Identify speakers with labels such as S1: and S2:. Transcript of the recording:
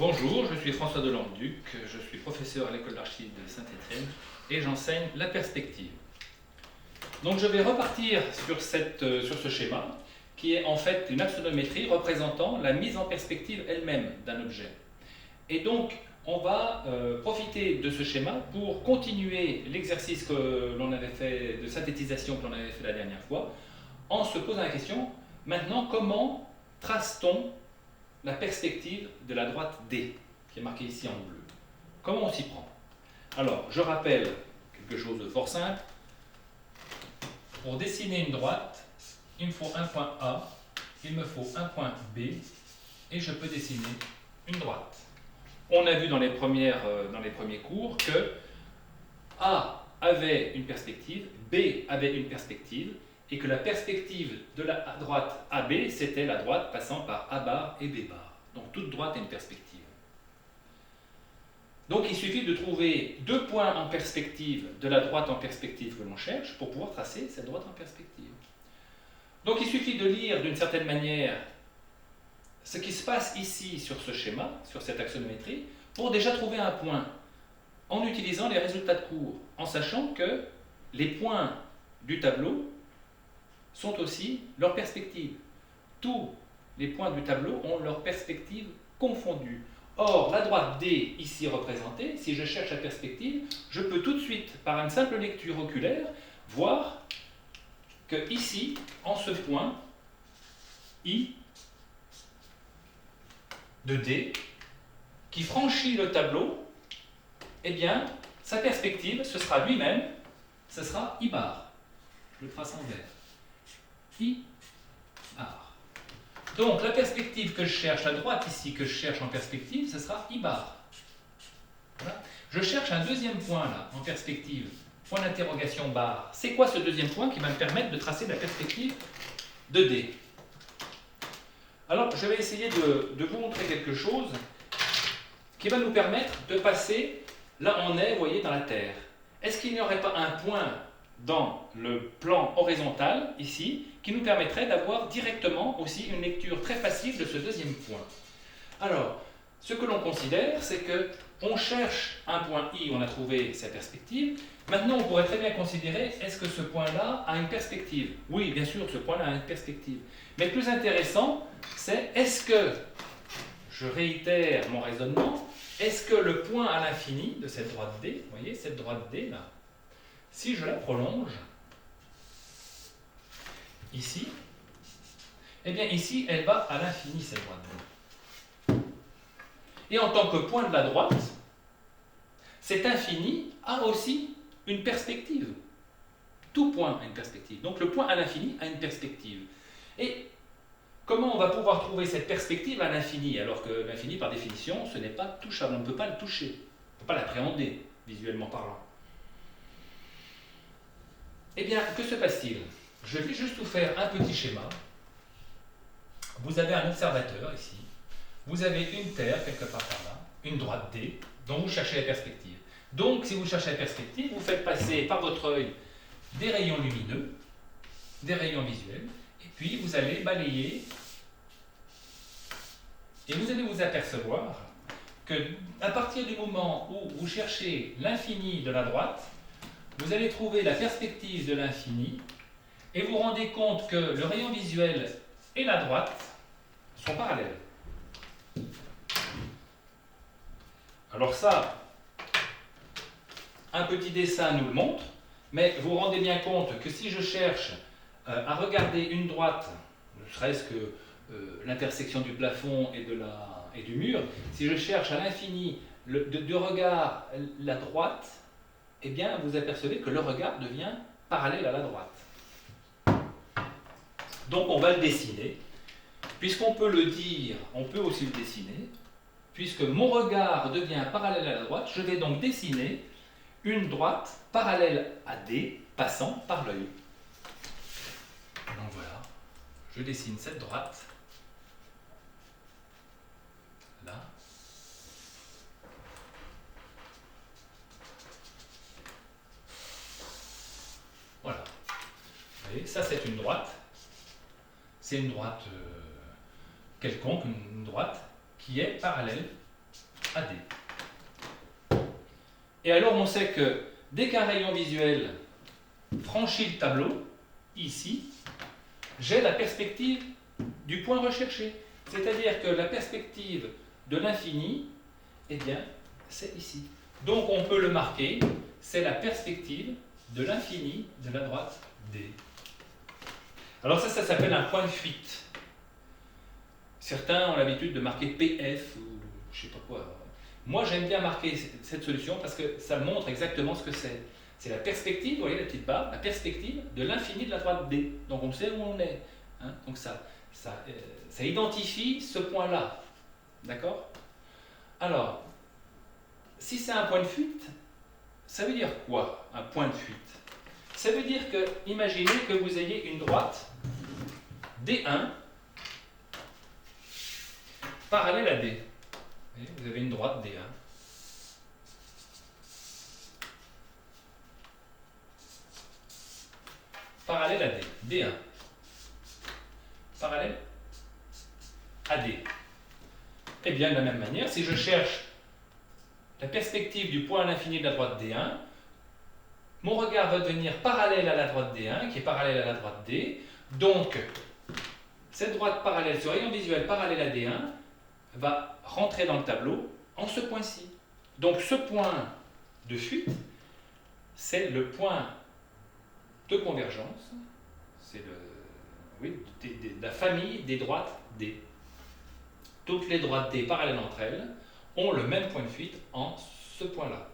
S1: Bonjour, je suis François Delanduc, je suis professeur à l'école d'archi de Saint-Étienne et j'enseigne la perspective. Donc je vais repartir sur ce schéma qui est en fait une axonométrie représentant la mise en perspective elle-même d'un objet. Et donc on va profiter de ce schéma pour continuer l'exercice que l'on avait fait de synthétisation que l'on avait fait la dernière fois en se posant la question, maintenant comment trace-t-on la perspective de la droite D, qui est marquée ici en bleu. Comment on s'y prend? Alors, je rappelle quelque chose de fort simple. Pour dessiner une droite, il me faut un point A, il me faut un point B, et je peux dessiner une droite. On a vu dans les premiers cours que A avait une perspective, B avait une perspective, et que la perspective de la droite AB, c'était la droite passant par A bar et B bar. Donc toute droite a une perspective. Donc il suffit de trouver deux points en perspective de la droite en perspective que l'on cherche pour pouvoir tracer cette droite en perspective. Donc il suffit de lire d'une certaine manière ce qui se passe ici sur ce schéma, sur cette axonométrie, pour déjà trouver un point, en utilisant les résultats de cours, en sachant que les points du tableau sont aussi leur perspective. Tous les points du tableau ont leur perspective confondue. Or, la droite D, ici représentée, si je cherche la perspective, je peux tout de suite, par une simple lecture oculaire, voir que ici, en ce point, I de D, qui franchit le tableau, eh bien, sa perspective, ce sera lui-même, ce sera I bar. Je le trace en vert. I bar. Donc la perspective que je cherche, la droite ici que je cherche en perspective, ce sera I bar. Voilà. Je cherche un deuxième point là, en perspective, point d'interrogation bar. C'est quoi ce deuxième point qui va me permettre de tracer la perspective de D? Alors je vais essayer de vous montrer quelque chose qui va nous permettre de passer, là on est, vous voyez, dans la Terre. Est-ce qu'il n'y aurait pas un point dans le plan horizontal, ici, qui nous permettrait d'avoir directement aussi une lecture très facile de ce deuxième point? Alors, ce que l'on considère, c'est que on cherche un point I, on a trouvé sa perspective. Maintenant, on pourrait très bien considérer, est-ce que ce point-là a une perspective? Oui, bien sûr, ce point-là a une perspective. Mais le plus intéressant, c'est est-ce que, je réitère mon raisonnement, est-ce que le point à l'infini de cette droite D, vous voyez, cette droite D là, si je la prolonge, ici, eh bien ici, elle va à l'infini, cette droite D. Et en tant que point de la droite, cet infini a aussi une perspective. Tout point a une perspective. Donc le point à l'infini a une perspective. Et comment on va pouvoir trouver cette perspective à l'infini, alors que l'infini, par définition, ce n'est pas touchable, on ne peut pas le toucher, on ne peut pas l'appréhender, visuellement parlant. Eh bien, que se passe-t-il? Je vais juste vous faire un petit schéma. Vous avez un observateur ici, vous avez une Terre quelque part par là, une droite D, dont vous cherchez la perspective. Donc, si vous cherchez la perspective, vous faites passer par votre œil des rayons lumineux, des rayons visuels, et puis vous allez balayer, et vous allez vous apercevoir que à partir du moment où vous cherchez l'infini de la droite, vous allez trouver la perspective de l'infini, et vous vous rendez compte que le rayon visuel et la droite sont parallèles. Alors ça, un petit dessin nous le montre, mais vous vous rendez bien compte que si je cherche à regarder une droite, ne serait-ce que l'intersection du plafond et du mur, si je cherche à l'infini de regard la droite, eh bien vous apercevez que le regard devient parallèle à la droite. Donc on va le dessiner. Puisqu'on peut le dire, on peut aussi le dessiner. Puisque mon regard devient parallèle à la droite, je vais donc dessiner une droite parallèle à D passant par l'œil. Donc voilà, je dessine cette droite. Là. Voilà. Vous voyez, ça c'est une droite. C'est une droite quelconque, une droite qui est parallèle AD. Et alors on sait que dès qu'un rayon visuel franchit le tableau, ici, j'ai la perspective du point recherché. C'est-à-dire que la perspective de l'infini, eh bien, c'est ici. Donc on peut le marquer, c'est la perspective de l'infini de la droite D. Alors ça s'appelle un point de fuite. Certains ont l'habitude de marquer PF ou je sais pas quoi. Moi j'aime bien marquer cette solution parce que ça montre exactement ce que c'est. C'est la perspective, vous voyez la petite barre, la perspective de l'infini de la droite D. Donc on sait où on est. Hein. Donc ça identifie ce point-là. D'accord? Alors, si c'est un point de fuite, ça veut dire quoi, un point de fuite? Ça veut dire que, imaginez que vous ayez une droite D1 parallèle à D. Vous avez une droite D1. Parallèle à D. D1. Parallèle à D. Et bien, de la même manière, si je cherche la perspective du point à l'infini de la droite D1, mon regard va devenir parallèle à la droite D1, qui est parallèle à la droite D. Donc, cette droite parallèle, ce rayon visuel parallèle à D1, va rentrer dans le tableau en ce point-ci. Donc, ce point de fuite, c'est le point de convergence, c'est la famille des droites D. Toutes les droites D parallèles entre elles ont le même point de fuite en ce point-là.